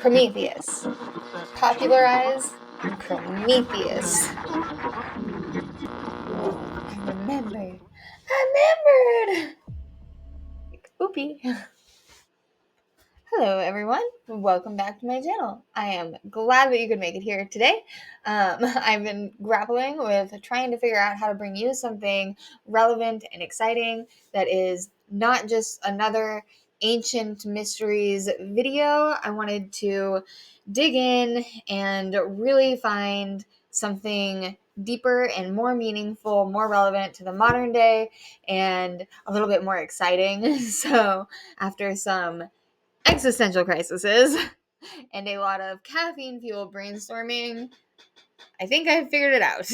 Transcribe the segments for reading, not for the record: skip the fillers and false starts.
Prometheus. Popularize Prometheus. I remembered. Oopie. Hello, everyone. Welcome back to my channel. I am glad that you could make it here today. I've been grappling with trying to figure out how to bring you something relevant and exciting that is not just another ancient mysteries video. I wanted to dig in and really find something deeper and more meaningful, more relevant to the modern day, and a little bit more exciting. So after some existential crises and a lot of caffeine-fueled brainstorming, I think I've figured it out.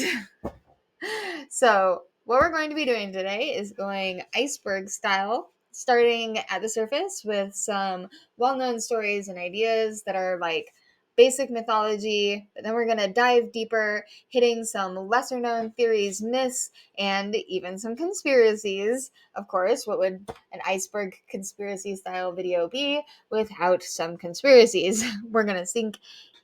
So what we're going to be doing today is going iceberg style, starting at the surface with some well-known stories and ideas that are like basic mythology, but then we're going to dive deeper, hitting some lesser-known theories, myths, and even some conspiracies. Of course, what would an iceberg conspiracy style video be without some conspiracies? We're going to sink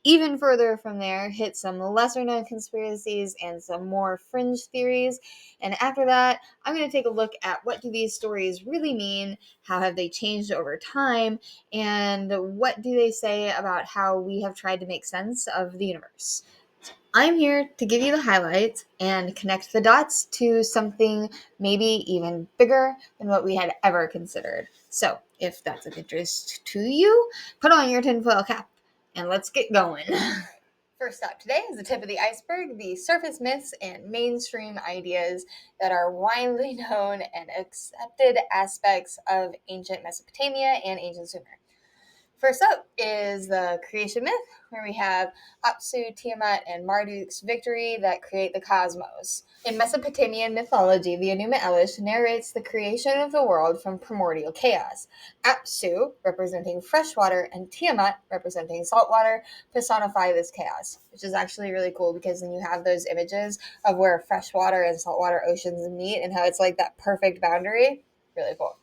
even further from there, hit some lesser known conspiracies and some more fringe theories. And after that, I'm going to take a look at what do these stories really mean, how have they changed over time, and what do they say about how we have tried to make sense of the universe. I'm here to give you the highlights and connect the dots to something maybe even bigger than what we had ever considered. So, if that's of interest to you, put on your tinfoil cap and let's get going. First up today is the tip of the iceberg, the surface myths and mainstream ideas that are widely known and accepted aspects of ancient Mesopotamia and ancient Sumer. First up is the creation myth, where we have Apsu, Tiamat, and Marduk's victory that create the cosmos. In Mesopotamian mythology, the Enuma Elish narrates the creation of the world from primordial chaos. Apsu, representing fresh water, and Tiamat, representing salt water, personify this chaos, which is actually really cool because then you have those images of where freshwater and saltwater oceans meet and how it's like that perfect boundary. Really cool.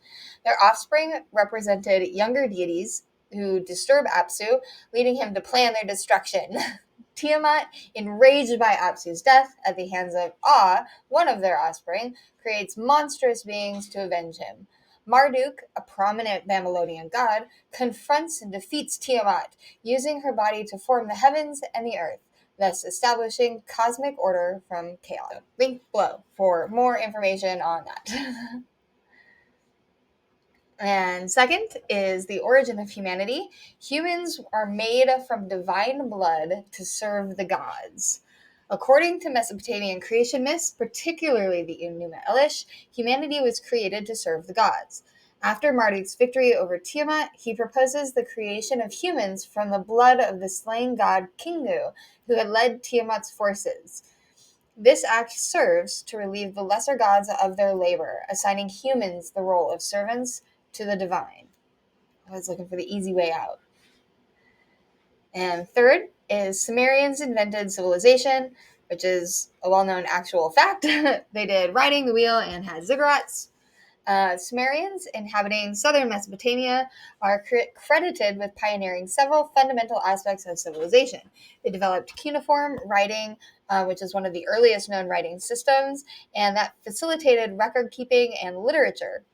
Their offspring represented younger deities who disturb Apsu, leading him to plan their destruction. Tiamat, enraged by Apsu's death at the hands of Ah, one of their offspring, creates monstrous beings to avenge him. Marduk, a prominent Babylonian god, confronts and defeats Tiamat, using her body to form the heavens and the earth, thus establishing cosmic order from chaos. Link below for more information on that. And second is the origin of humanity. Humans are made from divine blood to serve the gods. According to Mesopotamian creation myths, particularly the Enuma Elish, humanity was created to serve the gods. After Marduk's victory over Tiamat, he proposes the creation of humans from the blood of the slain god Kingu, who had led Tiamat's forces. This act serves to relieve the lesser gods of their labor, assigning humans the role of servants to the divine. I was looking for the easy way out. And third is Sumerians invented civilization, which is a well-known actual fact. They did riding the wheel and had ziggurats. Sumerians inhabiting southern Mesopotamia are credited with pioneering several fundamental aspects of civilization. They developed cuneiform writing, which is one of the earliest known writing systems, and that facilitated record keeping and literature.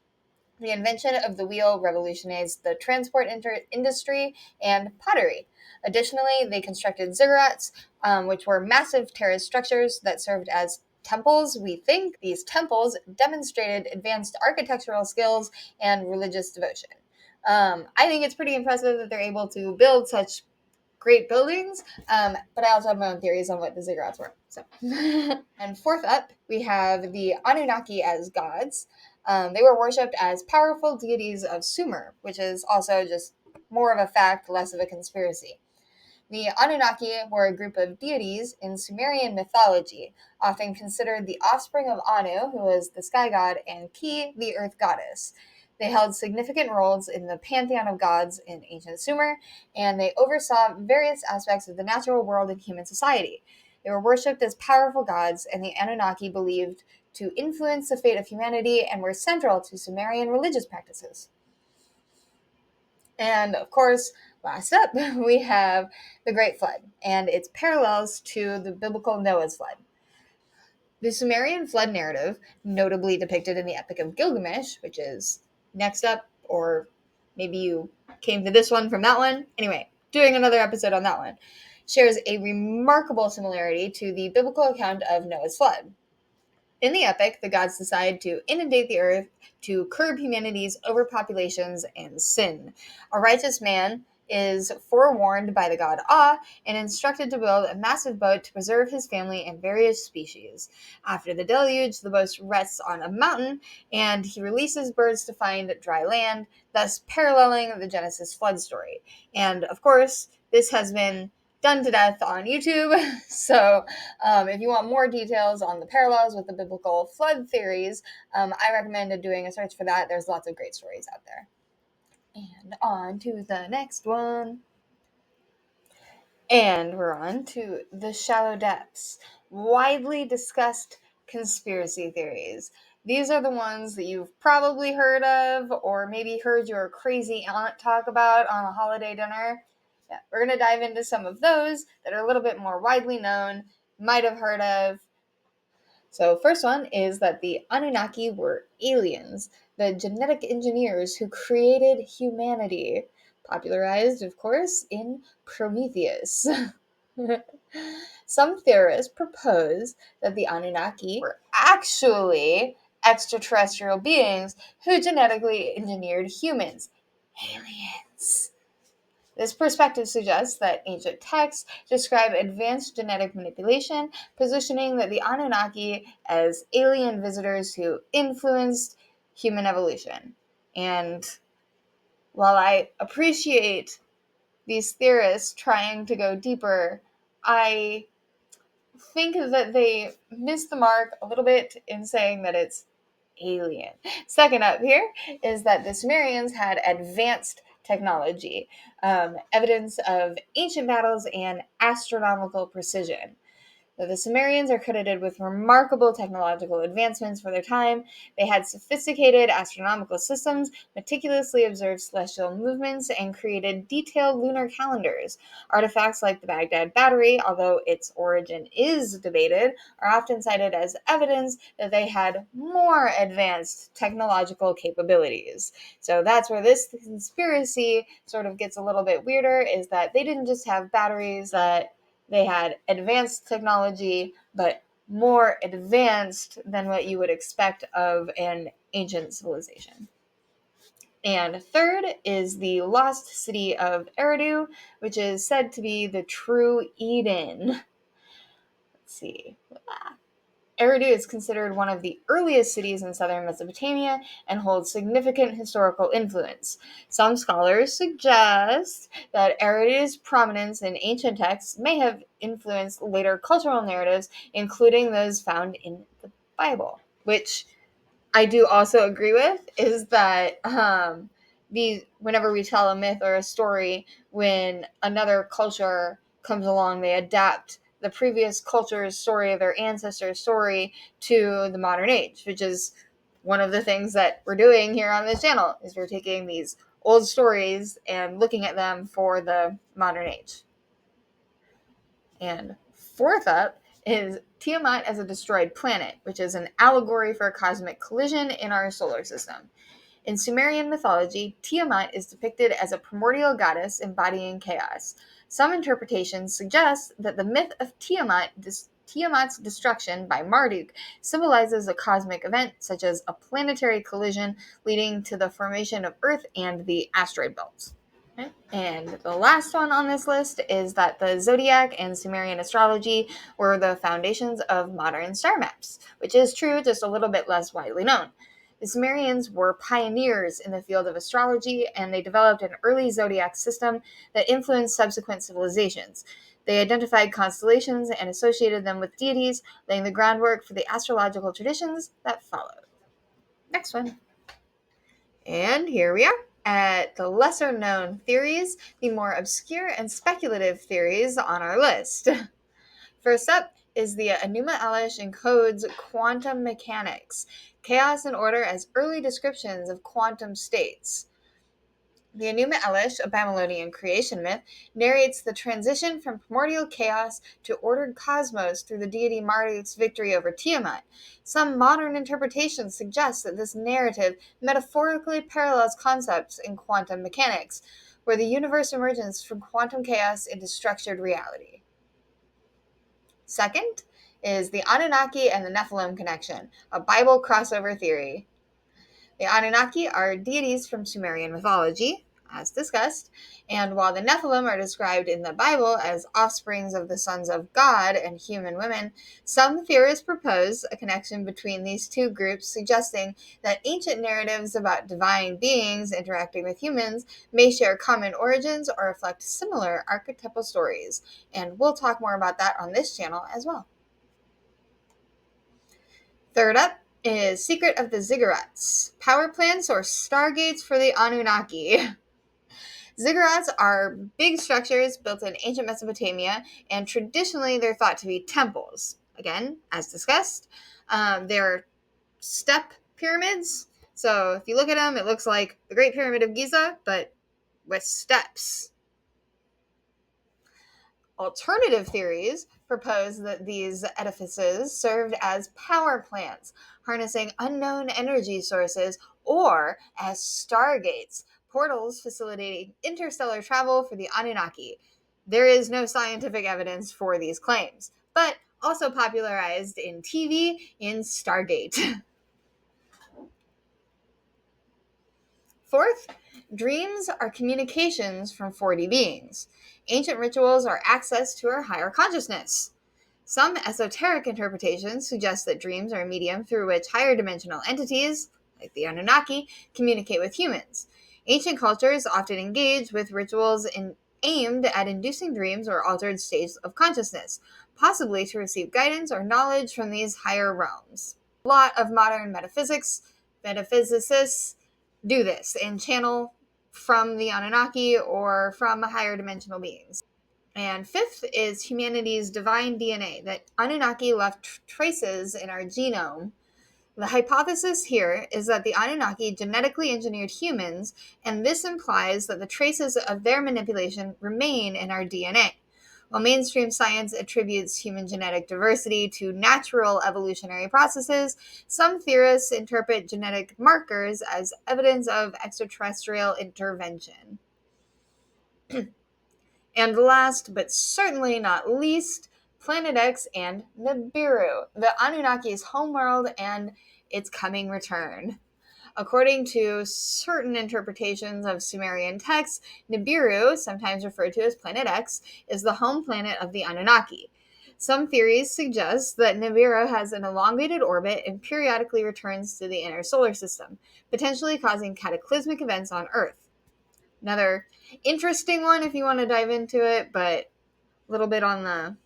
The invention of the wheel revolutionized the transport industry and pottery. Additionally, they constructed ziggurats, which were massive terrace structures that served as temples. We think these temples demonstrated advanced architectural skills and religious devotion. I think it's pretty impressive that they're able to build such great buildings, but I also have my own theories on what the ziggurats were. So, and fourth up, we have the Anunnaki as gods. They were worshipped as powerful deities of Sumer, which is also just more of a fact, less of a conspiracy. The Anunnaki were a group of deities in Sumerian mythology, often considered the offspring of Anu, who was the sky god, and Ki, the earth goddess. They held significant roles in the pantheon of gods in ancient Sumer, and they oversaw various aspects of the natural world and human society. They were worshipped as powerful gods, and the Anunnaki believed to influence the fate of humanity and were central to Sumerian religious practices. And of course, Last up, we have the Great Flood and its parallels to the biblical Noah's flood. The Sumerian flood narrative, notably depicted in the Epic of Gilgamesh, which is next up, or maybe you came to this one from that one. Anyway, doing another episode on that one, shares a remarkable similarity to the biblical account of Noah's flood. In the epic, the gods decide to inundate the earth to curb humanity's overpopulations and sin. A righteous man is forewarned by the god Ah and instructed to build a massive boat to preserve his family and various species. After the deluge, the boat rests on a mountain and he releases birds to find dry land, thus paralleling the Genesis flood story. And of course, this has been done to death on YouTube. So if you want more details on the parallels with the biblical flood theories, I recommend doing a search for that. There's lots of great stories out there. And on to the next one. And we're on to the shallow depths. Widely discussed conspiracy theories. These are the ones that you've probably heard of, or maybe heard your crazy aunt talk about on a holiday dinner. Yeah, we're going to dive into some of those that are a little bit more widely known, might have heard of. So, first one is that the Anunnaki were aliens, the genetic engineers who created humanity, popularized, of course, in Prometheus. Some theorists propose that the Anunnaki were actually extraterrestrial beings who genetically engineered humans. Aliens. This perspective suggests that ancient texts describe advanced genetic manipulation, positioning that the Anunnaki as alien visitors who influenced human evolution. And while I appreciate these theorists trying to go deeper, I think that they missed the mark a little bit in saying that it's alien. Second up here is that the Sumerians had advanced technology, evidence of ancient battles and astronomical precision. The Sumerians are credited with remarkable technological advancements for their time. They had sophisticated astronomical systems, meticulously observed celestial movements, and created detailed lunar calendars. Artifacts like the Baghdad Battery, although its origin is debated, are often cited as evidence that they had more advanced technological capabilities. So that's where this conspiracy sort of gets a little bit weirder, is that they didn't just have batteries, that they had advanced technology, but more advanced than what you would expect of an ancient civilization. And third is the lost city of Eridu, which is said to be the true Eden. Let's see. Eridu is considered one of the earliest cities in southern Mesopotamia and holds significant historical influence. Some scholars suggest that Eridu's prominence in ancient texts may have influenced later cultural narratives, including those found in the Bible, which I do also agree with, is that whenever we tell a myth or a story, when another culture comes along, they adapt the previous culture's story, their ancestors' story, to the modern age, which is one of the things that we're doing here on this channel, is we're taking these old stories and looking at them for the modern age. And fourth up is Tiamat as a destroyed planet, which is an allegory for a cosmic collision in our solar system. In Sumerian mythology, Tiamat is depicted as a primordial goddess embodying chaos. Some interpretations suggest that the myth of Tiamat's destruction by Marduk symbolizes a cosmic event such as a planetary collision leading to the formation of Earth and the asteroid belts. And the last one on this list is that the zodiac and Sumerian astrology were the foundations of modern star maps, which is true, just a little bit less widely known. The Sumerians were pioneers in the field of astrology, and they developed an early zodiac system that influenced subsequent civilizations. They identified constellations and associated them with deities, laying the groundwork for the astrological traditions that followed. Next one. And here we are at the lesser known theories, the more obscure and speculative theories on our list. First up is the Enuma Elish encodes quantum mechanics, chaos and order as early descriptions of quantum states. The Enuma Elish, a Babylonian creation myth, narrates the transition from primordial chaos to ordered cosmos through the deity Marduk's victory over Tiamat. Some modern interpretations suggest that this narrative metaphorically parallels concepts in quantum mechanics, where the universe emerges from quantum chaos into structured reality. Second is the Anunnaki and the Nephilim connection, a Bible crossover theory. The Anunnaki are deities from Sumerian mythology, as discussed, and while the Nephilim are described in the Bible as offsprings of the sons of God and human women, some theorists propose a connection between these two groups, suggesting that ancient narratives about divine beings interacting with humans may share common origins or reflect similar archetypal stories. And we'll talk more about that on this channel as well. Third up is Secret of the Ziggurats, power plants or stargates for the Anunnaki. Ziggurats are big structures built in ancient Mesopotamia, and traditionally they're thought to be temples. Again, as discussed, they're step pyramids. So if you look at them, it looks like the Great Pyramid of Giza, but with steps. Alternative theories propose that these edifices served as power plants, harnessing unknown energy sources, or as stargates, portals facilitating interstellar travel for the Anunnaki. There is no scientific evidence for these claims, but also popularized in TV in Stargate. Fourth, dreams are communications from 4D beings. Ancient rituals are access to our higher consciousness. Some esoteric interpretations suggest that dreams are a medium through which higher dimensional entities, like the Anunnaki, communicate with humans. Ancient cultures often engage with rituals aimed at inducing dreams or altered states of consciousness, possibly to receive guidance or knowledge from these higher realms. A lot of modern metaphysicists do this and channel from the Anunnaki or from higher dimensional beings. And fifth is humanity's divine DNA, that Anunnaki left traces in our genome. The hypothesis here is that the Anunnaki genetically engineered humans, and this implies that the traces of their manipulation remain in our DNA. While mainstream science attributes human genetic diversity to natural evolutionary processes, some theorists interpret genetic markers as evidence of extraterrestrial intervention. And last, but certainly not least, Planet X and Nibiru, the Anunnaki's homeworld and its coming return. According to certain interpretations of Sumerian texts, Nibiru, sometimes referred to as Planet X, is the home planet of the Anunnaki. Some theories suggest that Nibiru has an elongated orbit and periodically returns to the inner solar system, potentially causing cataclysmic events on Earth. Another interesting one if you want to dive into it, but a little bit on the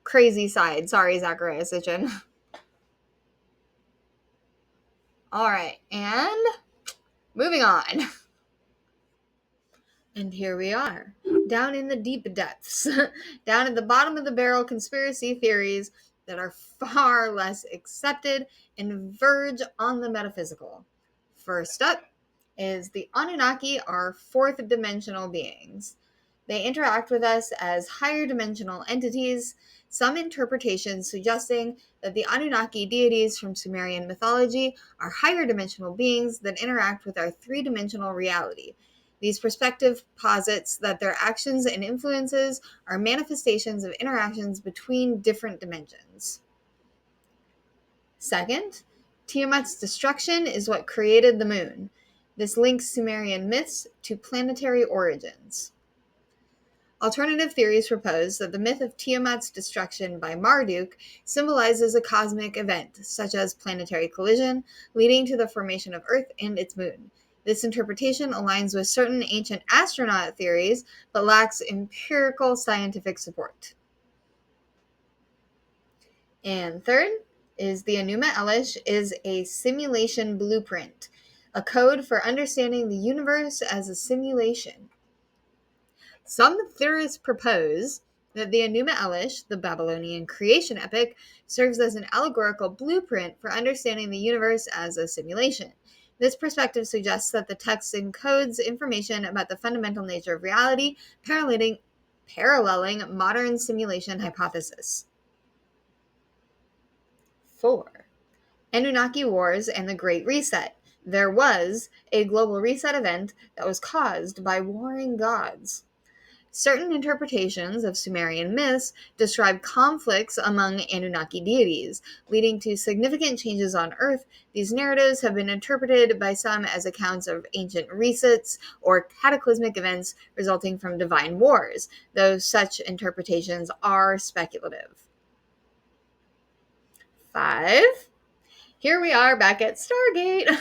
crazy side. Sorry, Zachariah Sitchin. All right, and moving on. And here we are, down in the deep depths, down at the bottom of the barrel conspiracy theories that are far less accepted and verge on the metaphysical. First up is the Anunnaki are fourth dimensional beings. They interact with us as higher dimensional entities, some interpretations suggesting that the Anunnaki deities from Sumerian mythology are higher dimensional beings that interact with our three-dimensional reality. These perspective posits that their actions and influences are manifestations of interactions between different dimensions. Second, Tiamat's destruction is what created the moon. This links Sumerian myths to planetary origins. Alternative theories propose that the myth of Tiamat's destruction by Marduk symbolizes a cosmic event, such as planetary collision, leading to the formation of Earth and its moon. This interpretation aligns with certain ancient astronaut theories, but lacks empirical scientific support. And third is the Enuma Elish is a simulation blueprint, a code for understanding the universe as a simulation. Some theorists propose that the Enuma Elish, the Babylonian creation epic, serves as an allegorical blueprint for understanding the universe as a simulation. This perspective suggests that the text encodes information about the fundamental nature of reality, paralleling modern simulation hypothesis. 4. Anunnaki Wars and the Great Reset. There was a global reset event that was caused by warring gods. Certain interpretations of Sumerian myths describe conflicts among Anunnaki deities, leading to significant changes on Earth. These narratives have been interpreted by some as accounts of ancient resets or cataclysmic events resulting from divine wars, though such interpretations are speculative. 5. Here we are back at Stargate.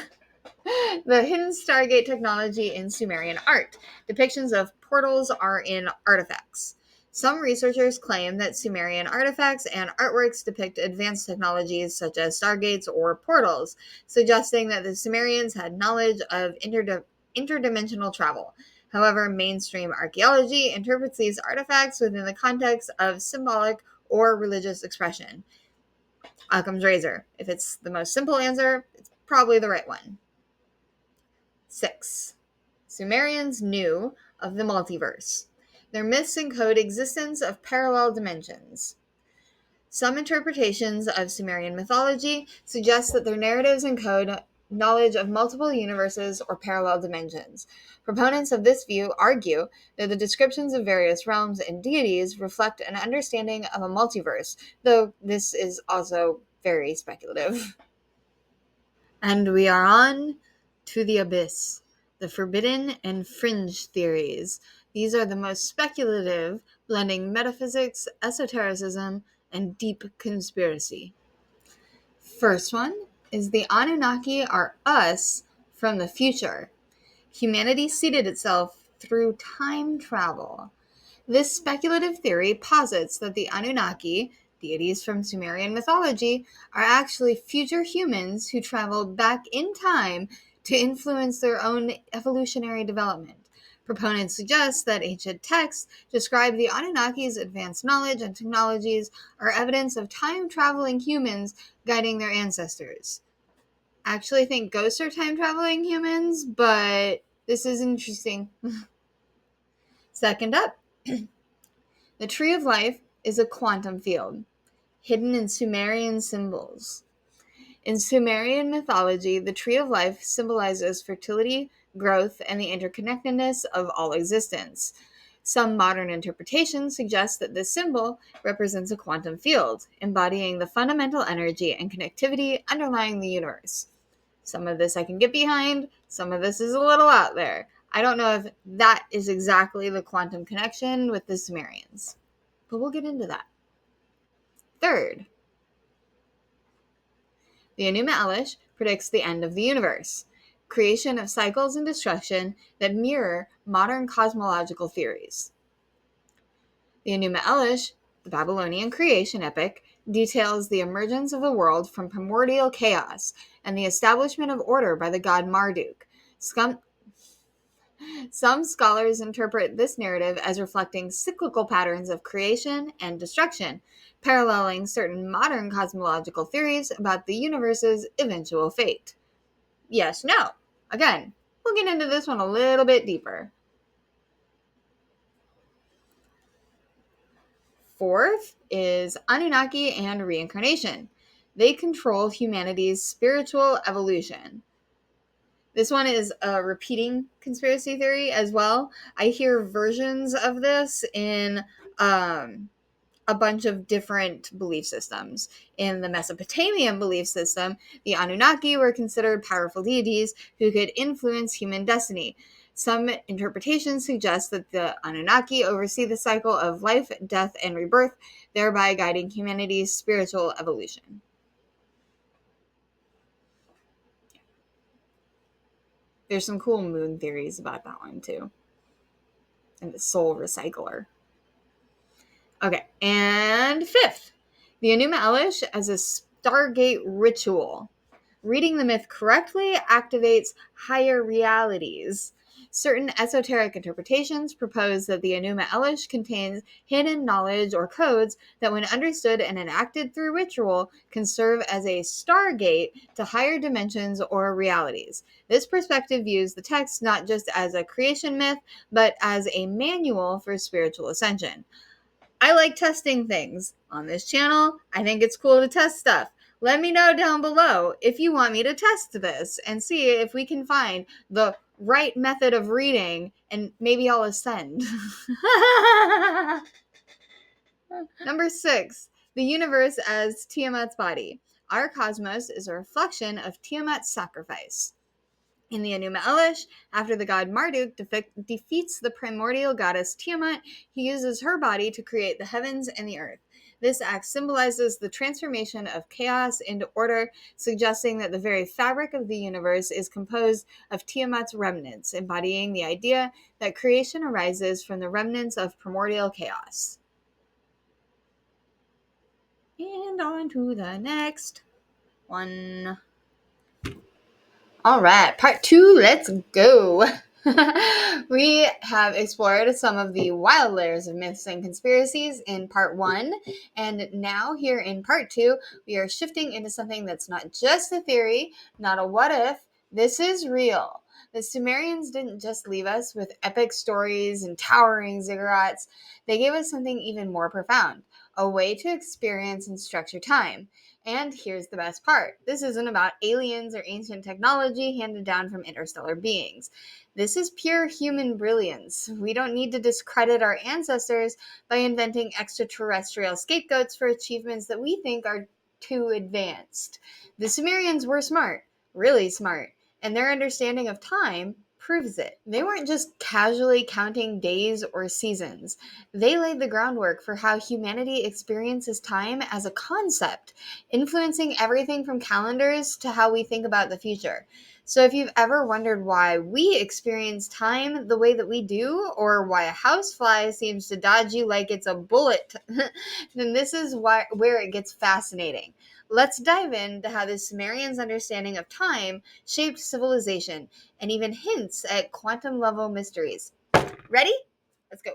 The hidden Stargate technology in Sumerian art. Depictions of portals are in artifacts. Some researchers claim that Sumerian artifacts and artworks depict advanced technologies such as stargates or portals, suggesting that the Sumerians had knowledge of interdimensional travel. However, mainstream archaeology interprets these artifacts within the context of symbolic or religious expression. Occam's razor. If it's the most simple answer, it's probably the right one. 6. Sumerians knew of the multiverse. Their myths encode existence of parallel dimensions. Some interpretations of Sumerian mythology suggest that their narratives encode knowledge of multiple universes or parallel dimensions. Proponents of this view argue that the descriptions of various realms and deities reflect an understanding of a multiverse, though this is also very speculative. And we are on to the abyss, the forbidden and fringe theories. These are the most speculative, blending metaphysics, esotericism, and deep conspiracy. First one is the Anunnaki are us from the future. Humanity seeded itself through time travel. This speculative theory posits that the Anunnaki, deities from Sumerian mythology, are actually future humans who traveled back in time to influence their own evolutionary development. Proponents suggest that ancient texts describe the Anunnaki's advanced knowledge and technologies are evidence of time-traveling humans guiding their ancestors. I actually think ghosts are time-traveling humans, but this is interesting. Second up, the Tree of Life is a quantum field, hidden in Sumerian symbols. In Sumerian mythology, the Tree of Life symbolizes fertility, growth, and the interconnectedness of all existence. Some modern interpretations suggest that this symbol represents a quantum field, embodying the fundamental energy and connectivity underlying the universe. Some of this I can get behind, some of this is a little out there. I don't know if that is exactly the quantum connection with the Sumerians, but we'll get into that. Third, the Enuma Elish predicts the end of the universe, creation of cycles and destruction that mirror modern cosmological theories. The Enuma Elish, the Babylonian creation epic, details the emergence of the world from primordial chaos and the establishment of order by the god Marduk. Some scholars interpret this narrative as reflecting cyclical patterns of creation and destruction, paralleling certain modern cosmological theories about the universe's eventual fate. Yes, no. Again, we'll get into this one a little bit deeper. Fourth is Anunnaki and reincarnation. They control humanity's spiritual evolution. This one is a repeating conspiracy theory as well. I hear versions of this in a bunch of different belief systems. In the Mesopotamian belief system, the Anunnaki were considered powerful deities who could influence human destiny. Some interpretations suggest that the Anunnaki oversee the cycle of life, death, and rebirth, thereby guiding humanity's spiritual evolution. There's some cool moon theories about that one too. And the soul recycler. Okay, and fifth, the Enuma Elish as a Stargate ritual. Reading the myth correctly activates higher realities. Certain esoteric interpretations propose that the Enuma Elish contains hidden knowledge or codes that, when understood and enacted through ritual, can serve as a stargate to higher dimensions or realities. This perspective views the text not just as a creation myth, but as a manual for spiritual ascension. I like testing things. On this channel, I think it's cool to test stuff. Let me know down below if you want me to test this and see if we can find the right method of reading, and maybe I'll ascend. Number 6, the universe as Tiamat's body. Our cosmos is a reflection of Tiamat's sacrifice. In the Enuma Elish, after the god Marduk defeats the primordial goddess Tiamat, he uses her body to create the heavens and the earth. This act symbolizes the transformation of chaos into order, suggesting that the very fabric of the universe is composed of Tiamat's remnants, embodying the idea that creation arises from the remnants of primordial chaos. And on to the next one. All right, part 2, let's go. We have explored some of the wild layers of myths and conspiracies in part 1, and now here in part 2, we are shifting into something that's not just a theory, not a what if, this is real. The Sumerians didn't just leave us with epic stories and towering ziggurats, they gave us something even more profound, a way to experience and structure time. And here's the best part. This isn't about aliens or ancient technology handed down from interstellar beings. This is pure human brilliance. We don't need to discredit our ancestors by inventing extraterrestrial scapegoats for achievements that we think are too advanced. The Sumerians were smart, really smart, and their understanding of time proves it. They weren't just casually counting days or seasons. They laid the groundwork for how humanity experiences time as a concept, influencing everything from calendars to how we think about the future. So if you've ever wondered why we experience time the way that we do, or why a housefly seems to dodge you like it's a bullet, then this is where it gets fascinating. Let's dive into how the Sumerians' understanding of time shaped civilization and even hints at quantum level mysteries. Ready? Let's go.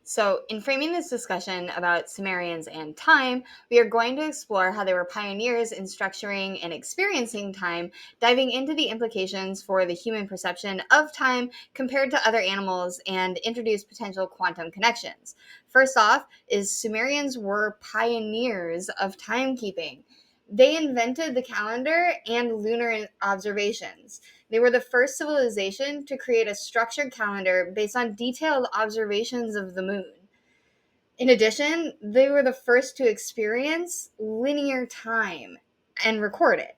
So, in framing this discussion about Sumerians and time, we are going to explore how they were pioneers in structuring and experiencing time, diving into the implications for the human perception of time compared to other animals, and introduce potential quantum connections. First off, is Sumerians were pioneers of timekeeping. They invented the calendar and lunar observations. They were the first civilization to create a structured calendar based on detailed observations of the moon. In addition, they were the first to experience linear time and record it.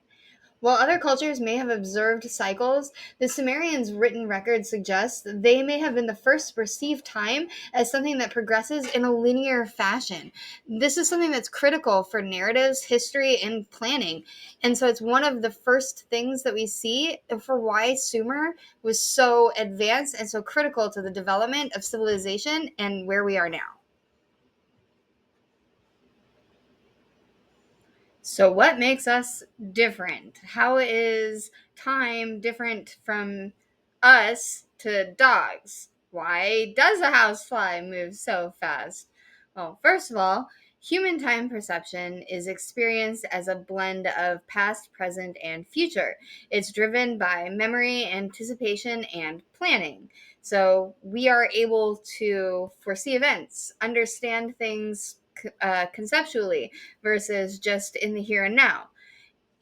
While other cultures may have observed cycles, the Sumerians' written records suggest that they may have been the first to perceive time as something that progresses in a linear fashion. This is something that's critical for narratives, history, and planning. And so it's one of the first things that we see for why Sumer was so advanced and so critical to the development of civilization and where we are now. So what makes us different? How is time different from us to dogs? Why does a housefly move so fast? Well, first of all, human time perception is experienced as a blend of past, present, and future. It's driven by memory, anticipation, and planning. So we are able to foresee events, understand things conceptually, versus just in the here and now.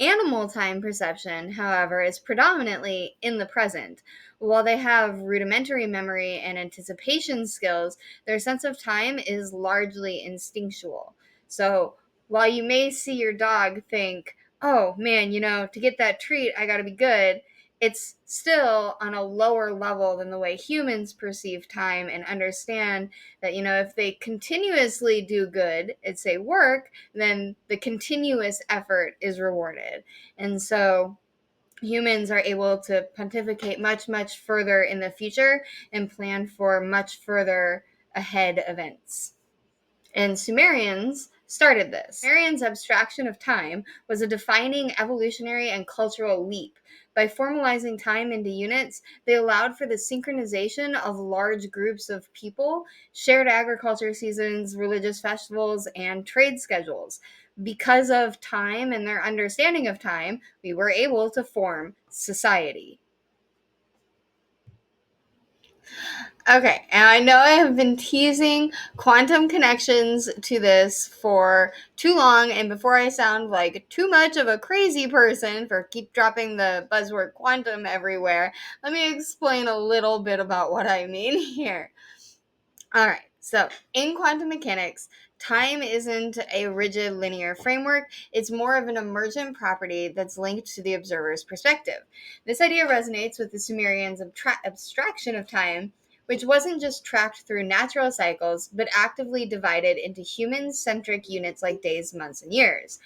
Animal time perception, however, is predominantly in the present. While they have rudimentary memory and anticipation skills, their sense of time is largely instinctual. So while you may see your dog think, oh man, to get that treat, I gotta be good, it's still on a lower level than the way humans perceive time and understand that, if they continuously do good at, say, work, then the continuous effort is rewarded. And so humans are able to pontificate much, much further in the future and plan for much further ahead events. And Sumerians started this. Sumerians' abstraction of time was a defining evolutionary and cultural leap. By formalizing time into units, they allowed for the synchronization of large groups of people, shared agriculture seasons, religious festivals, and trade schedules. Because of time and their understanding of time, we were able to form society. Okay, and I know I have been teasing quantum connections to this for too long, and before I sound like too much of a crazy person for keep dropping the buzzword quantum everywhere, let me explain a little bit about what I mean here. All right, so in quantum mechanics, time isn't a rigid linear framework, it's more of an emergent property that's linked to the observer's perspective. This idea resonates with the Sumerians' abstraction of time, which wasn't just tracked through natural cycles, but actively divided into human centric units like days, months, and years.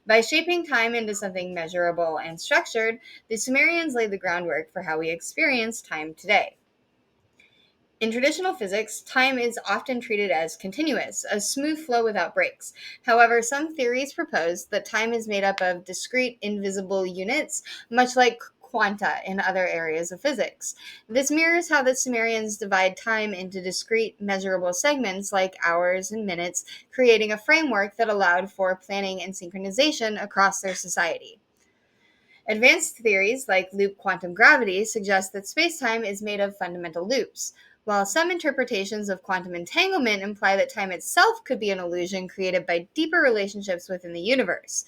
By shaping time into something measurable and structured, the Sumerians laid the groundwork for how we experience time today. In traditional physics, time is often treated as continuous, a smooth flow without breaks. However, some theories propose that time is made up of discrete, invisible units, much like quanta in other areas of physics. This mirrors how the Sumerians divide time into discrete, measurable segments like hours and minutes, creating a framework that allowed for planning and synchronization across their society. Advanced theories like loop quantum gravity suggest that spacetime is made of fundamental loops, while some interpretations of quantum entanglement imply that time itself could be an illusion created by deeper relationships within the universe.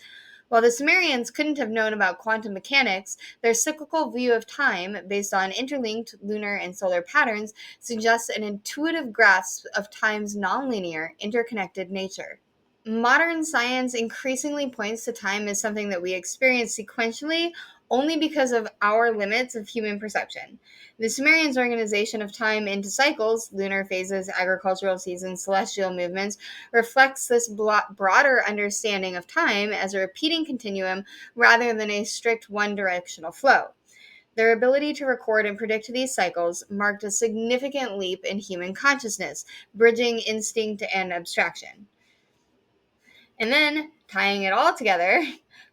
While the Sumerians couldn't have known about quantum mechanics, their cyclical view of time, based on interlinked lunar and solar patterns, suggests an intuitive grasp of time's nonlinear, interconnected nature. Modern science increasingly points to time as something that we experience sequentially only because of our limits of human perception. The Sumerians' organization of time into cycles, lunar phases, agricultural seasons, celestial movements, reflects this broader understanding of time as a repeating continuum rather than a strict one directional flow. Their ability to record and predict these cycles marked a significant leap in human consciousness, bridging instinct and abstraction. And then, tying it all together,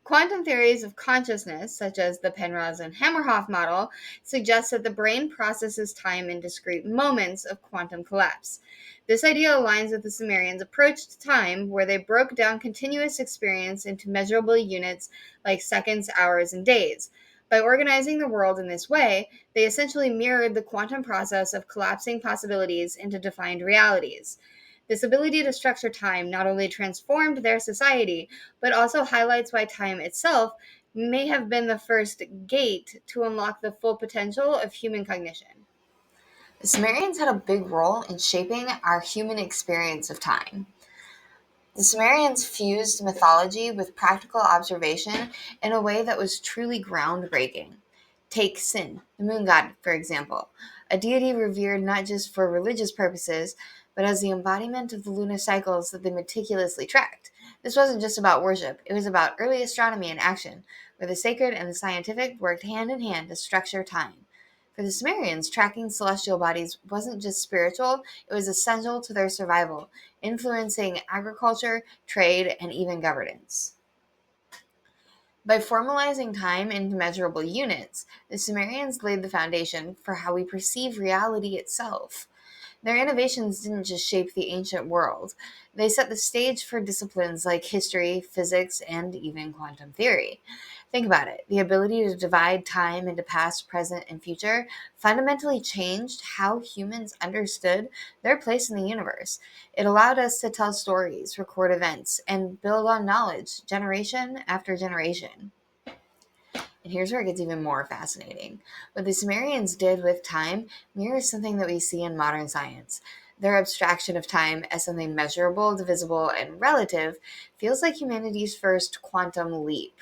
quantum theories of consciousness, such as the Penrose and Hamerhoff model, suggest that the brain processes time in discrete moments of quantum collapse. This idea aligns with the Sumerians' approach to time, where they broke down continuous experience into measurable units like seconds, hours, and days. By organizing the world in this way, they essentially mirrored the quantum process of collapsing possibilities into defined realities. This ability to structure time not only transformed their society, but also highlights why time itself may have been the first gate to unlock the full potential of human cognition. The Sumerians had a big role in shaping our human experience of time. The Sumerians fused mythology with practical observation in a way that was truly groundbreaking. Take Sin, the moon god, for example, a deity revered not just for religious purposes, but as the embodiment of the lunar cycles that they meticulously tracked. This wasn't just about worship, it was about early astronomy in action, where the sacred and the scientific worked hand in hand to structure time. For the Sumerians, tracking celestial bodies wasn't just spiritual, it was essential to their survival, influencing agriculture, trade, and even governance. By formalizing time into measurable units, the Sumerians laid the foundation for how we perceive reality itself. Their innovations didn't just shape the ancient world, they set the stage for disciplines like history, physics, and even quantum theory. Think about it. The ability to divide time into past, present, and future fundamentally changed how humans understood their place in the universe. It allowed us to tell stories, record events, and build on knowledge generation after generation. And here's where it gets even more fascinating. What the Sumerians did with time mirrors something that we see in modern science. Their abstraction of time as something measurable, divisible, and relative feels like humanity's first quantum leap.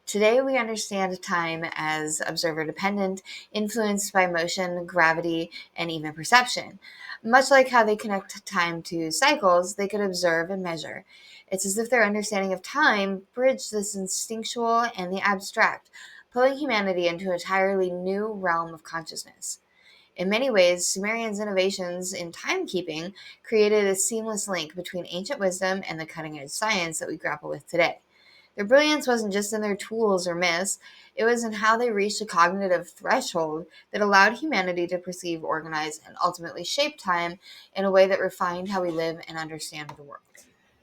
Today, we understand time as observer dependent, influenced by motion, gravity, and even perception. Much like how they connect time to cycles, they could observe and measure. It's as if their understanding of time bridged this instinctual and the abstract, pulling humanity into an entirely new realm of consciousness. In many ways, Sumerians' innovations in timekeeping created a seamless link between ancient wisdom and the cutting-edge science that we grapple with today. Their brilliance wasn't just in their tools or myths, it was in how they reached a cognitive threshold that allowed humanity to perceive, organize, and ultimately shape time in a way that refined how we live and understand the world.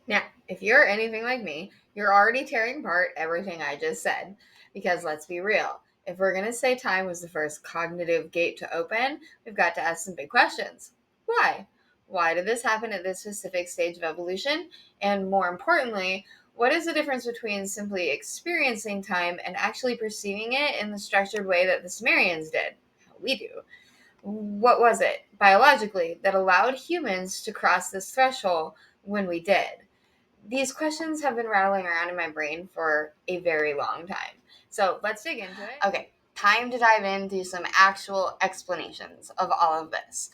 Now, if you're anything like me, you're already tearing apart everything I just said. Because let's be real, if we're going to say time was the first cognitive gate to open, we've got to ask some big questions. Why? Why did this happen at this specific stage of evolution? And more importantly, what is the difference between simply experiencing time and actually perceiving it in the structured way that the Sumerians did? How we do. What was it, biologically, that allowed humans to cross this threshold when we did? These questions have been rattling around in my brain for a very long time. So let's dig into it. Okay, time to dive into some actual explanations of all of this.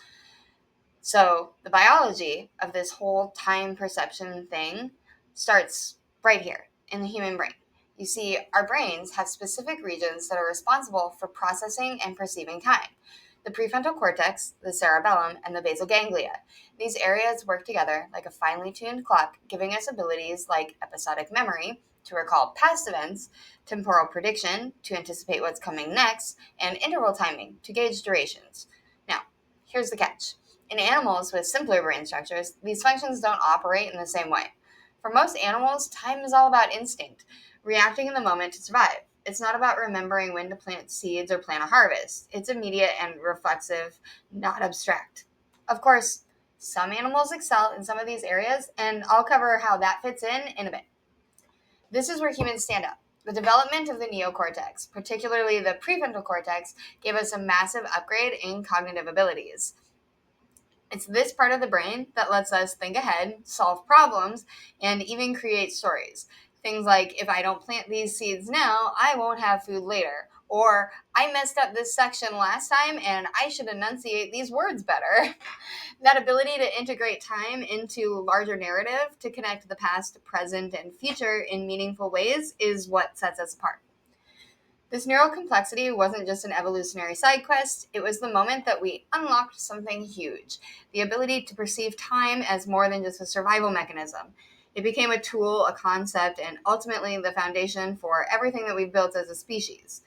So the biology of this whole time perception thing starts right here in the human brain. You see, our brains have specific regions that are responsible for processing and perceiving time. The prefrontal cortex, the cerebellum, and the basal ganglia. These areas work together like a finely tuned clock, giving us abilities like episodic memory, to recall past events, temporal prediction, to anticipate what's coming next, and interval timing, to gauge durations. Now, here's the catch. In animals with simpler brain structures, these functions don't operate in the same way. For most animals, time is all about instinct, reacting in the moment to survive. It's not about remembering when to plant seeds or plan a harvest. It's immediate and reflexive, not abstract. Of course, some animals excel in some of these areas, and I'll cover how that fits in a bit. This is where humans stand out. The development of the neocortex, particularly the prefrontal cortex, gave us a massive upgrade in cognitive abilities. It's this part of the brain that lets us think ahead, solve problems, and even create stories. Things like, if I don't plant these seeds now, I won't have food later. Or, I messed up this section last time and I should enunciate these words better. That ability to integrate time into larger narrative, to connect the past, present, and future in meaningful ways is what sets us apart. This neural complexity wasn't just an evolutionary side quest, it was the moment that we unlocked something huge, the ability to perceive time as more than just a survival mechanism. It became a tool, a concept, and ultimately the foundation for everything that we've built as a species.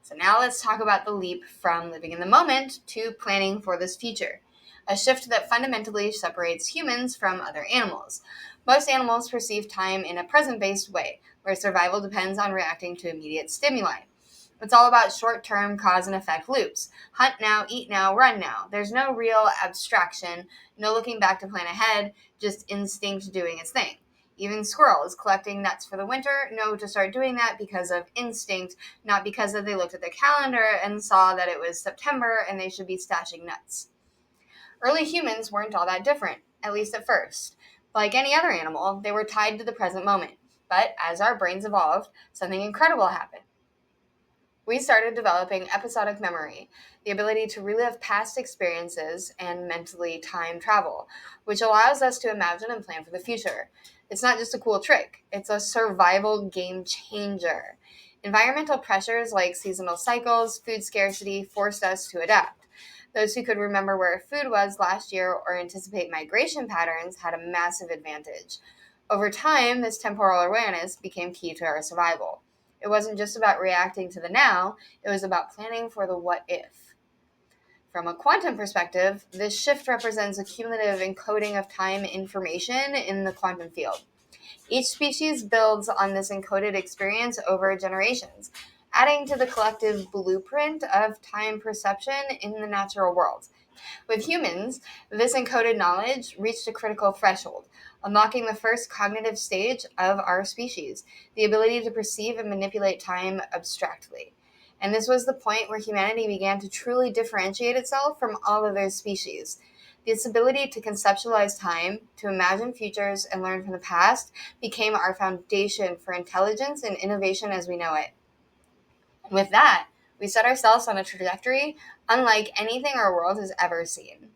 So now let's talk about the leap from living in the moment to planning for this future, a shift that fundamentally separates humans from other animals. Most animals perceive time in a present-based way, where survival depends on reacting to immediate stimuli. It's all about short-term cause and effect loops. Hunt now, eat now, run now. There's no real abstraction, no looking back to plan ahead, just instinct doing its thing. Even squirrels collecting nuts for the winter know to start doing that because of instinct, not because they looked at their calendar and saw that it was September and they should be stashing nuts. Early humans weren't all that different, at least at first. Like any other animal, they were tied to the present moment. But as our brains evolved, something incredible happened. We started developing episodic memory, the ability to relive past experiences and mentally time travel, which allows us to imagine and plan for the future. It's not just a cool trick, it's a survival game changer. Environmental pressures like seasonal cycles, food scarcity forced us to adapt. Those who could remember where food was last year or anticipate migration patterns had a massive advantage. Over time, this temporal awareness became key to our survival. It wasn't just about reacting to the now, it was about planning for the what if. From a quantum perspective, this shift represents a cumulative encoding of time information in the quantum field. Each species builds on this encoded experience over generations, adding to the collective blueprint of time perception in the natural world. With humans, this encoded knowledge reached a critical threshold, unlocking the first cognitive stage of our species, the ability to perceive and manipulate time abstractly. And this was the point where humanity began to truly differentiate itself from all other species. This ability to conceptualize time, to imagine futures, and learn from the past became our foundation for intelligence and innovation as we know it. And with that, we set ourselves on a trajectory unlike anything our world has ever seen.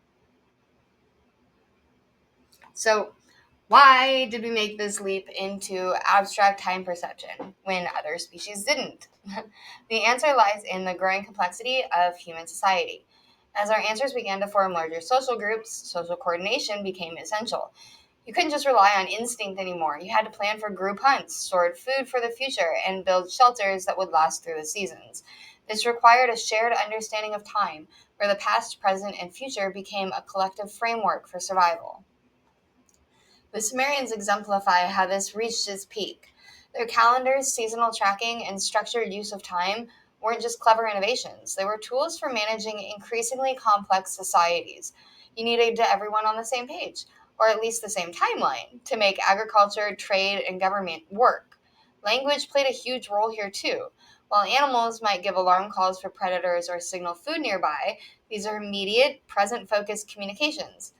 So, Why did we make this leap into abstract time perception when other species didn't? The answer lies in the growing complexity of human society. As our answers began to form larger social groups, social coordination became essential. You couldn't just rely on instinct anymore. You had to plan for group hunts, store food for the future, and build shelters that would last through the seasons. This required a shared understanding of time, where the past, present, and future became a collective framework for survival. The Sumerians exemplify how this reached its peak. Their calendars, seasonal tracking, and structured use of time weren't just clever innovations, they were tools for managing increasingly complex societies. You needed everyone on the same page, or at least the same timeline, to make agriculture, trade, and government work. Language played a huge role here too. While animals might give alarm calls for predators or signal food nearby, these are immediate, present focused communications.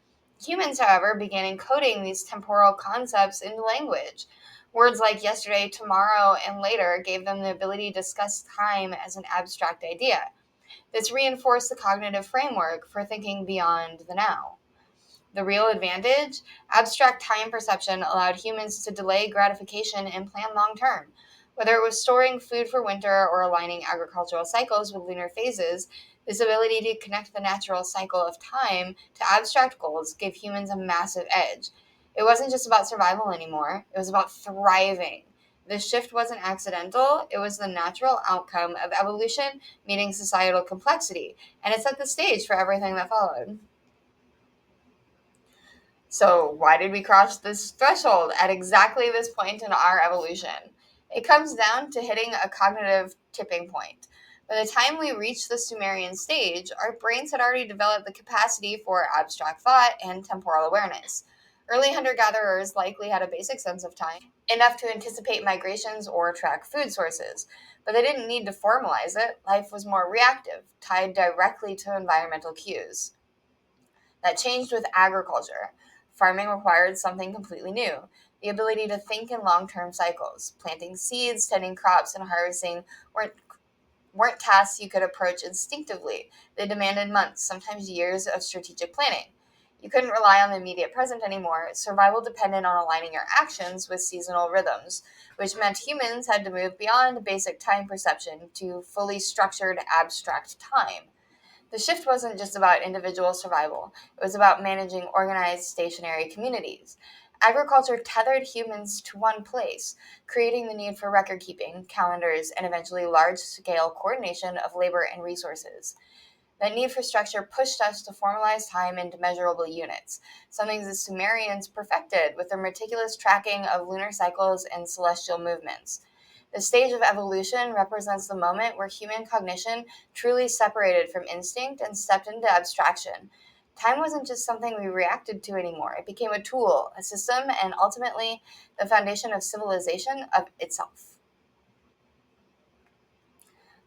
Humans, however, began encoding these temporal concepts into language. Words like yesterday, tomorrow, and later gave them the ability to discuss time as an abstract idea. This reinforced the cognitive framework for thinking beyond the now. The real advantage? Abstract time perception allowed humans to delay gratification and plan long term. Whether it was storing food for winter or aligning agricultural cycles with lunar phases, this ability to connect the natural cycle of time to abstract goals gave humans a massive edge. It wasn't just about survival anymore, it was about thriving. This shift wasn't accidental, it was the natural outcome of evolution meeting societal complexity, and it set the stage for everything that followed. So, why did we cross this threshold at exactly this point in our evolution? It comes down to hitting a cognitive tipping point. By the time we reached the Sumerian stage, our brains had already developed the capacity for abstract thought and temporal awareness. Early hunter gatherers likely had a basic sense of time, enough to anticipate migrations or track food sources, but they didn't need to formalize it. Life was more reactive, tied directly to environmental cues. That changed with agriculture. Farming required something completely new: the ability to think in long term cycles. Planting seeds, tending crops, and harvesting weren't, weren't tasks you could approach instinctively. They demanded months, sometimes years, of strategic planning. You couldn't rely on the immediate present anymore. Survival depended on aligning your actions with seasonal rhythms, which meant humans had to move beyond basic time perception to fully structured abstract time. The shift wasn't just about individual survival, it was about managing organized stationary communities. Agriculture tethered humans to one place, creating the need for record keeping, calendars, and eventually large scale coordination of labor and resources. That need for structure pushed us to formalize time into measurable units, something the Sumerians perfected with their meticulous tracking of lunar cycles and celestial movements. The stage of evolution represents the moment where human cognition truly separated from instinct and stepped into abstraction. Time wasn't just something we reacted to anymore, it became a tool, a system, and ultimately the foundation of civilization of itself.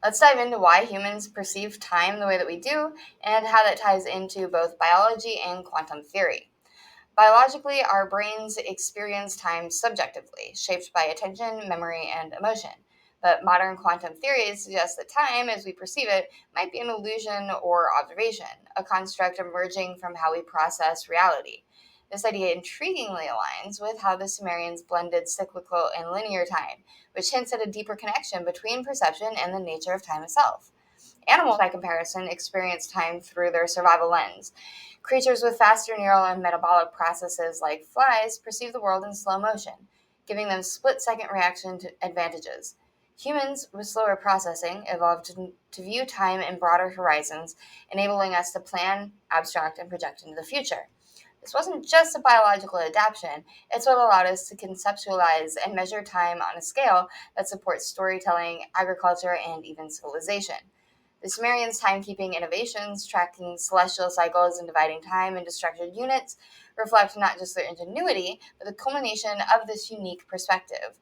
Let's dive into why humans perceive time the way that we do and how that ties into both biology and quantum theory. Biologically, our brains experience time subjectively, shaped by attention, memory, and emotion. But modern quantum theories suggest that time, as we perceive it, might be an illusion or observation, a construct emerging from how we process reality. This idea intriguingly aligns with how the Sumerians blended cyclical and linear time, which hints at a deeper connection between perception and the nature of time itself. Animals, by comparison, experience time through their survival lens. Creatures with faster neural and metabolic processes like flies perceive the world in slow motion, giving them split second reaction to advantages. Humans with slower processing evolved to view time in broader horizons, enabling us to plan, abstract, and project into the future. This wasn't just a biological adaptation, it's what allowed us to conceptualize and measure time on a scale that supports storytelling, agriculture, and even civilization. The Sumerians' timekeeping innovations, tracking celestial cycles and dividing time into structured units, reflect not just their ingenuity, but the culmination of this unique perspective.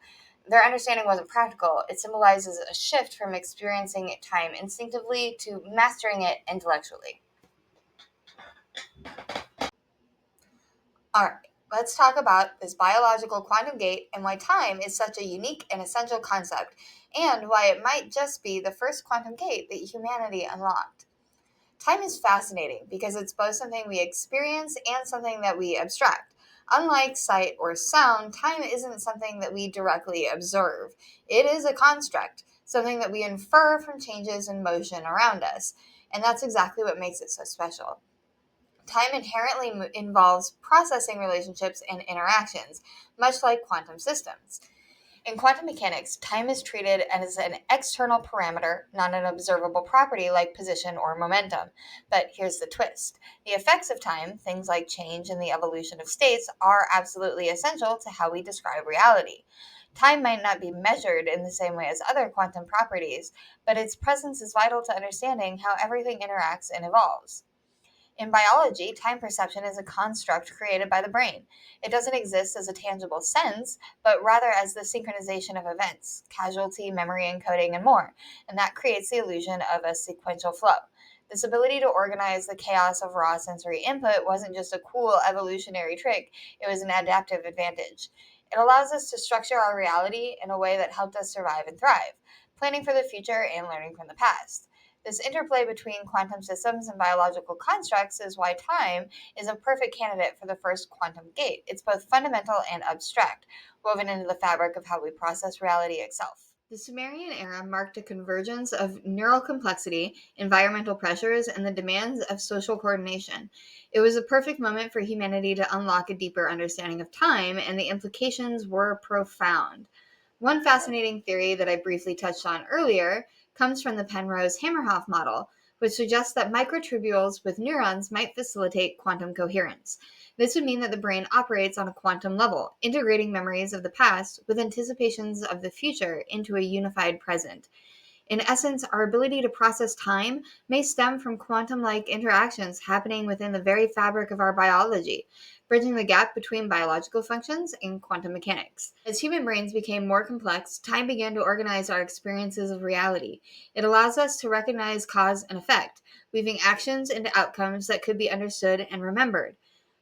Their understanding wasn't practical, it symbolizes a shift from experiencing time instinctively to mastering it intellectually. All right, let's talk about this biological quantum gate and why time is such a unique and essential concept, and why it might just be the first quantum gate that humanity unlocked. Time is fascinating because it's both something we experience and something that we abstract. Unlike sight or sound, time isn't something that we directly observe. It is a construct, something that we infer from changes in motion around us. And that's exactly what makes it so special. Time inherently involves processing relationships and interactions, much like quantum systems. In quantum mechanics, time is treated as an external parameter, not an observable property like position or momentum. But here's the twist: the effects of time, things like change and the evolution of states, are absolutely essential to how we describe reality. Time might not be measured in the same way as other quantum properties, but its presence is vital to understanding how everything interacts and evolves. In biology, time perception is a construct created by the brain. It doesn't exist as a tangible sense, but rather as the synchronization of events, casualty, memory encoding, and more. And that creates the illusion of a sequential flow. This ability to organize the chaos of raw sensory input wasn't just a cool evolutionary trick, it was an adaptive advantage. It allows us to structure our reality in a way that helped us survive and thrive, planning for the future and learning from the past. This interplay between quantum systems and biological constructs is why time is a perfect candidate for the first quantum gate. It's both fundamental and abstract, woven into the fabric of how we process reality itself. The Sumerian era marked a convergence of neural complexity, environmental pressures, and the demands of social coordination. It was a perfect moment for humanity to unlock a deeper understanding of time, and the implications were profound. One fascinating theory that I briefly touched on earlier comes from the Penrose-Hamerhoff model, which suggests that microtubules with neurons might facilitate quantum coherence. This would mean that the brain operates on a quantum level, integrating memories of the past with anticipations of the future into a unified present. In essence, our ability to process time may stem from quantum like interactions happening within the very fabric of our biology, bridging the gap between biological functions and quantum mechanics. As human brains became more complex, time began to organize our experiences of reality. It allows us to recognize cause and effect, weaving actions into outcomes that could be understood and remembered.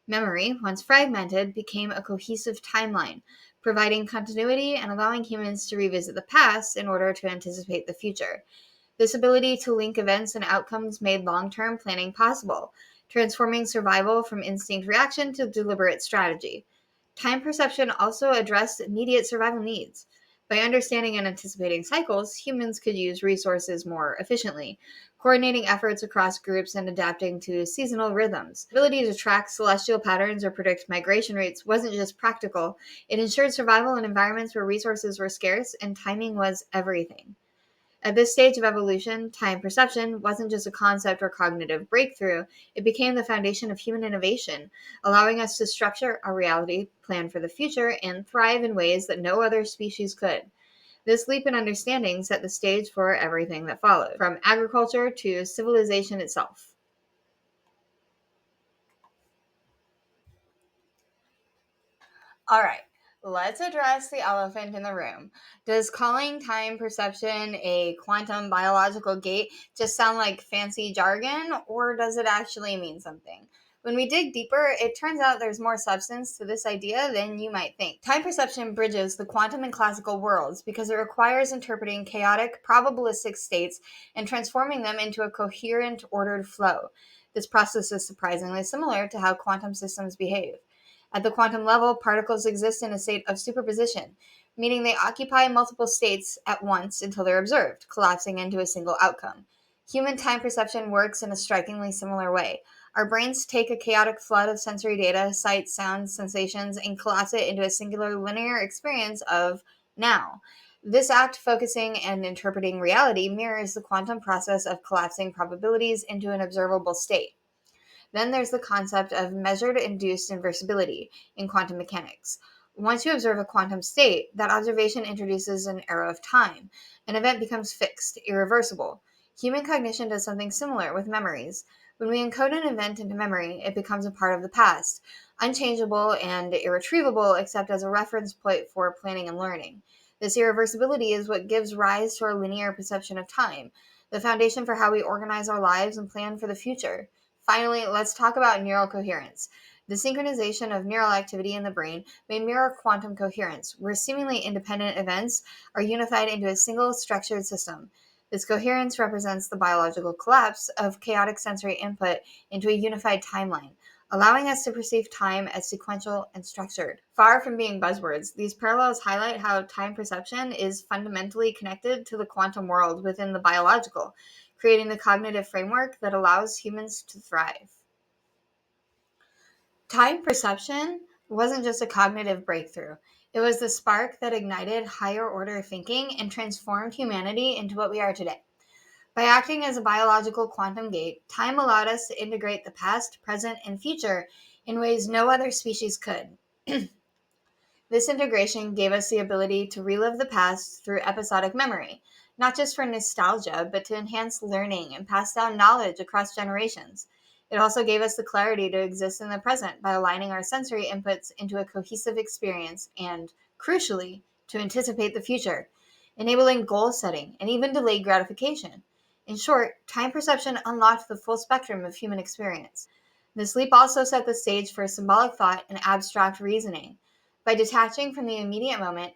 Memory, once fragmented, became a cohesive timeline, providing continuity and allowing humans to revisit the past in order to anticipate the future. This ability to link events and outcomes made long term planning possible, transforming survival from instinct reaction to deliberate strategy. Time perception also addressed immediate survival needs. By understanding and anticipating cycles, humans could use resources more efficiently, coordinating efforts across groups and adapting to seasonal rhythms. The ability to track celestial patterns or predict migration routes wasn't just practical, it ensured survival in environments where resources were scarce and timing was everything. At this stage of evolution, time perception wasn't just a concept or cognitive breakthrough, it became the foundation of human innovation, allowing us to structure our reality, plan for the future, and thrive in ways that no other species could. This leap in understanding set the stage for everything that followed, from agriculture to civilization itself. All right, let's address the elephant in the room. Does calling time perception a quantum biological gate just sound like fancy jargon, or does it actually mean something? When we dig deeper, it turns out there's more substance to this idea than you might think. Time perception bridges the quantum and classical worlds because it requires interpreting chaotic, probabilistic states and transforming them into a coherent, ordered flow. This process is surprisingly similar to how quantum systems behave. At the quantum level, particles exist in a state of superposition, meaning they occupy multiple states at once until they're observed, collapsing into a single outcome. Human time perception works in a strikingly similar way. Our brains take a chaotic flood of sensory data, sight, sound, sensations, and collapse it into a singular linear experience of now. This act, focusing and interpreting reality, mirrors the quantum process of collapsing probabilities into an observable state. Then there's the concept of measured induced inversibility in quantum mechanics. Once you observe a quantum state, that observation introduces an era of time. An event becomes fixed, irreversible. Human cognition does something similar with memories. When we encode an event into memory, it becomes a part of the past, unchangeable and irretrievable except as a reference point for planning and learning. This irreversibility is what gives rise to our linear perception of time, the foundation for how we organize our lives and plan for the future. Finally, let's talk about neural coherence. The synchronization of neural activity in the brain may mirror quantum coherence, where seemingly independent events are unified into a single structured system. This coherence represents the biological collapse of chaotic sensory input into a unified timeline, allowing us to perceive time as sequential and structured. Far from being buzzwords, these parallels highlight how time perception is fundamentally connected to the quantum world within the biological, creating the cognitive framework that allows humans to thrive. Time perception wasn't just a cognitive breakthrough. It was the spark that ignited higher order thinking and transformed humanity into what we are today. By acting as a biological quantum gate, time allowed us to integrate the past, present, and future in ways no other species could. This integration gave us the ability to relive the past through episodic memory, not just for nostalgia, but to enhance learning and pass down knowledge across generations. It also gave us the clarity to exist in the present by aligning our sensory inputs into a cohesive experience and, crucially, to anticipate the future, enabling goal setting and even delayed gratification. In short, time perception unlocked the full spectrum of human experience. This leap also set the stage for symbolic thought and abstract reasoning. By detaching from the immediate moment,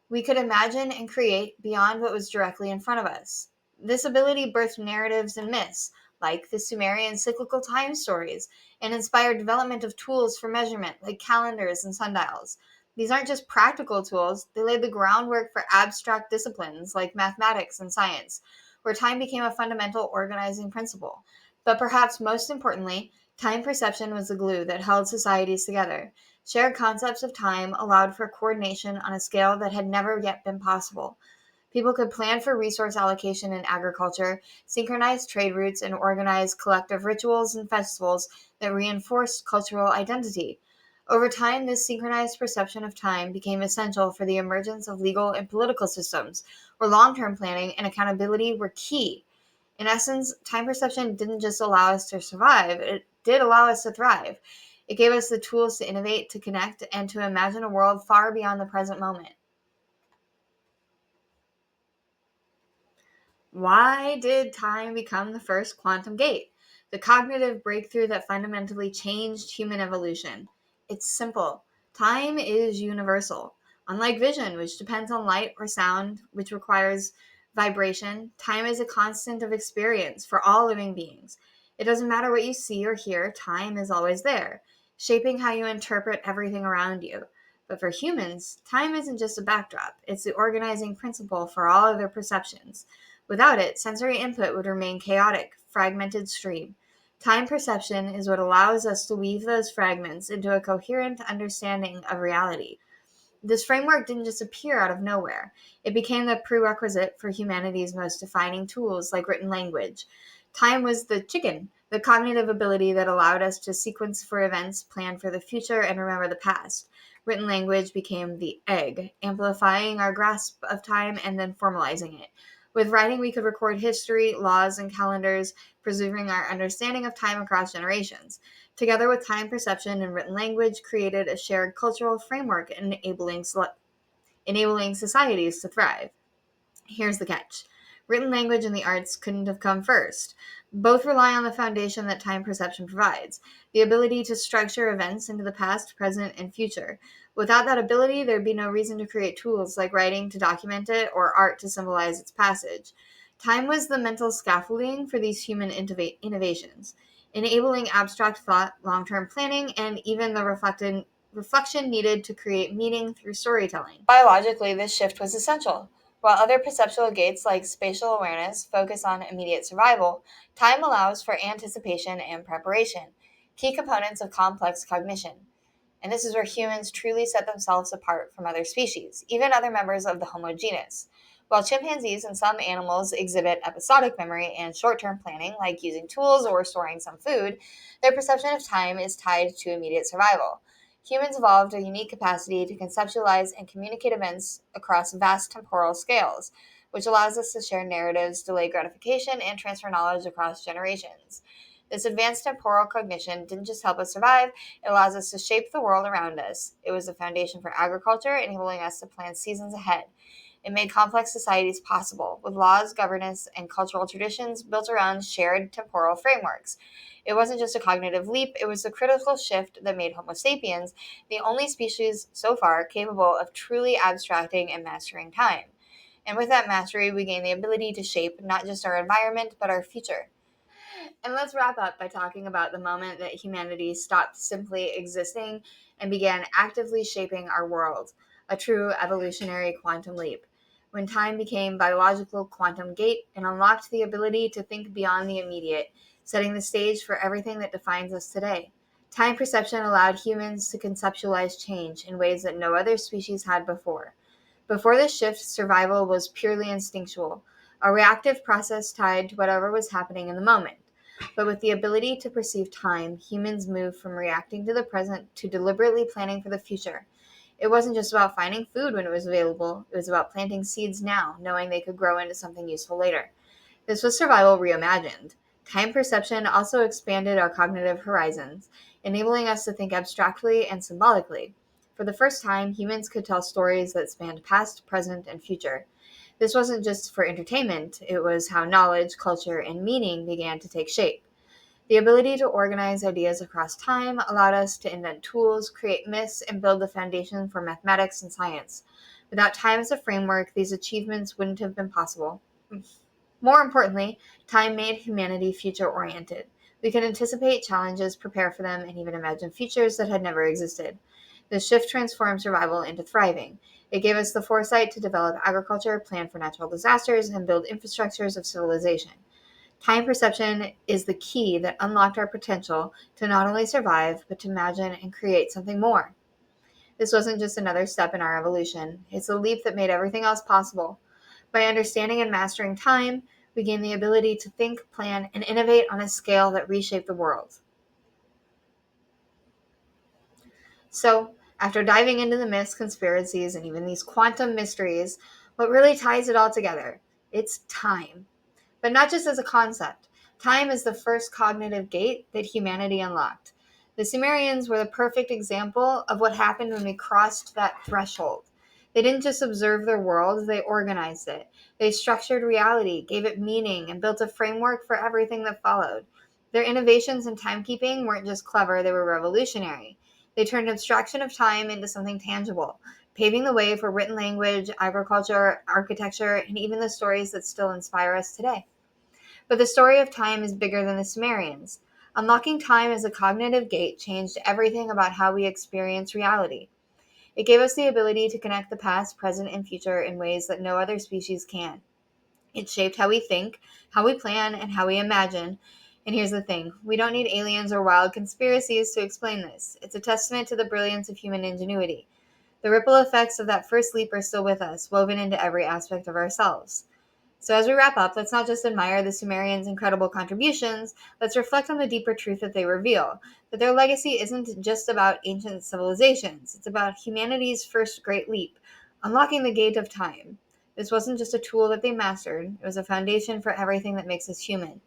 we could imagine and create beyond what was directly in front of us. This ability birthed narratives and myths, like the Sumerian cyclical time stories, and inspired development of tools for measurement, like calendars and sundials. These aren't just practical tools, they laid the groundwork for abstract disciplines like mathematics and science, where time became a fundamental organizing principle. But perhaps most importantly, time perception was the glue that held societies together. Shared concepts of time allowed for coordination on a scale that had never yet been possible. People could plan for resource allocation in agriculture, synchronize trade routes, and organize collective rituals and festivals that reinforced cultural identity. Over time, this synchronized perception of time became essential for the emergence of legal and political systems, where long term planning and accountability were key. In essence, time perception didn't just allow us to survive, it did allow us to thrive. It gave us the tools to innovate, to connect, and to imagine a world far beyond the present moment. Why did time become the first quantum gate? The cognitive breakthrough that fundamentally changed human evolution. It's simple. Time is universal. Unlike vision, which depends on light or sound, which requires vibration, time is a constant of experience for all living beings. It doesn't matter what you see or hear, time is always there, shaping how you interpret everything around you. But for humans, time isn't just a backdrop, it's the organizing principle for all other perceptions. Without it, sensory input would remain chaotic, fragmented stream. Time perception is what allows us to weave those fragments into a coherent understanding of reality. This framework didn't just appear out of nowhere. It became the prerequisite for humanity's most defining tools like written language. Time was the chicken, the cognitive ability that allowed us to sequence for events, plan for the future, and remember the past. Written language became the egg, amplifying our grasp of time and then formalizing it. With writing, we could record history, laws, and calendars, preserving our understanding of time across generations. Together with time perception and written language, created a shared cultural framework enabling societies to thrive. Here's the catch. Written language and the arts couldn't have come first. Both rely on the foundation that time perception provides, the ability to structure events into the past, present, and future. Without that ability, there'd be no reason to create tools like writing to document it or art to symbolize its passage. Time was the mental scaffolding for these human innovations, enabling abstract thought, long-term planning, and even the reflection needed to create meaning through storytelling. Biologically, this shift was essential. While other perceptual gates like spatial awareness focus on immediate survival, time allows for anticipation and preparation, key components of complex cognition. And this is where humans truly set themselves apart from other species, even other members of the Homo genus. While chimpanzees and some animals exhibit episodic memory and short term planning, like using tools or storing some food, their perception of time is tied to immediate survival. Humans evolved a unique capacity to conceptualize and communicate events across vast temporal scales, which allows us to share narratives, delay gratification, and transfer knowledge across generations. This advanced temporal cognition didn't just help us survive, it allows us to shape the world around us. It was the foundation for agriculture, enabling us to plan seasons ahead. It made complex societies possible, with laws, governance, and cultural traditions built around shared temporal frameworks. It wasn't just a cognitive leap, it was the critical shift that made Homo sapiens the only species so far capable of truly abstracting and mastering time. And with that mastery, we gain the ability to shape not just our environment, but our future. And let's wrap up by talking about the moment that humanity stopped simply existing and began actively shaping our world, a true evolutionary quantum leap. When time became biological quantum gate and unlocked the ability to think beyond the immediate, setting the stage for everything that defines us today. Time perception allowed humans to conceptualize change in ways that no other species had before. Before this shift, survival was purely instinctual, a reactive process tied to whatever was happening in the moment. But with the ability to perceive time, humans moved from reacting to the present to deliberately planning for the future. It wasn't just about finding food when it was available, it was about planting seeds now, knowing they could grow into something useful later. This was survival reimagined. Time perception also expanded our cognitive horizons, enabling us to think abstractly and symbolically. For the first time, humans could tell stories that spanned past, present, and future. This wasn't just for entertainment, it was how knowledge, culture, and meaning began to take shape. The ability to organize ideas across time allowed us to invent tools, create myths, and build the foundation for mathematics and science. Without time as a framework, these achievements wouldn't have been possible. More importantly, time made humanity future oriented. We could anticipate challenges, prepare for them, and even imagine futures that had never existed. This shift transformed survival into thriving. It gave us the foresight to develop agriculture, plan for natural disasters, and build infrastructures of civilization. Time perception is the key that unlocked our potential to not only survive, but to imagine and create something more. This wasn't just another step in our evolution, it's a leap that made everything else possible. By understanding and mastering time, we gain the ability to think, plan, and innovate on a scale that reshaped the world. So, after diving into the myths, conspiracies, and even these quantum mysteries, what really ties it all together? It's time. But not just as a concept. Time is the first cognitive gate that humanity unlocked. The Sumerians were the perfect example of what happened when we crossed that threshold. They didn't just observe their world, they organized it. They structured reality, gave it meaning, and built a framework for everything that followed. Their innovations in timekeeping weren't just clever, they were revolutionary. They turned abstraction of time into something tangible, paving the way for written language, agriculture, architecture, and even the stories that still inspire us today. But the story of time is bigger than the Sumerians. Unlocking time as a cognitive gate changed everything about how we experience reality. It gave us the ability to connect the past, present, and future in ways that no other species can. It shaped how we think, how we plan, and how we imagine. And here's the thing, we don't need aliens or wild conspiracies to explain this. It's a testament to the brilliance of human ingenuity. The ripple effects of that first leap are still with us, woven into every aspect of ourselves. So, as we wrap up, let's not just admire the Sumerians' incredible contributions, let's reflect on the deeper truth that they reveal, that their legacy isn't just about ancient civilizations, it's about humanity's first great leap, unlocking the gate of time. This wasn't just a tool that they mastered, it was a foundation for everything that makes us human.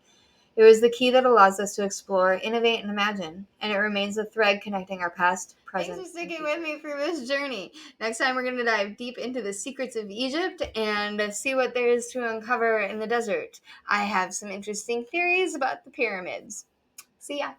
It was the key that allows us to explore, innovate, and imagine, and it remains the thread connecting our past, present. Thanks for sticking with me through this journey. Next time, we're going to dive deep into the secrets of Egypt and see what there is to uncover in the desert. I have some interesting theories about the pyramids. See ya.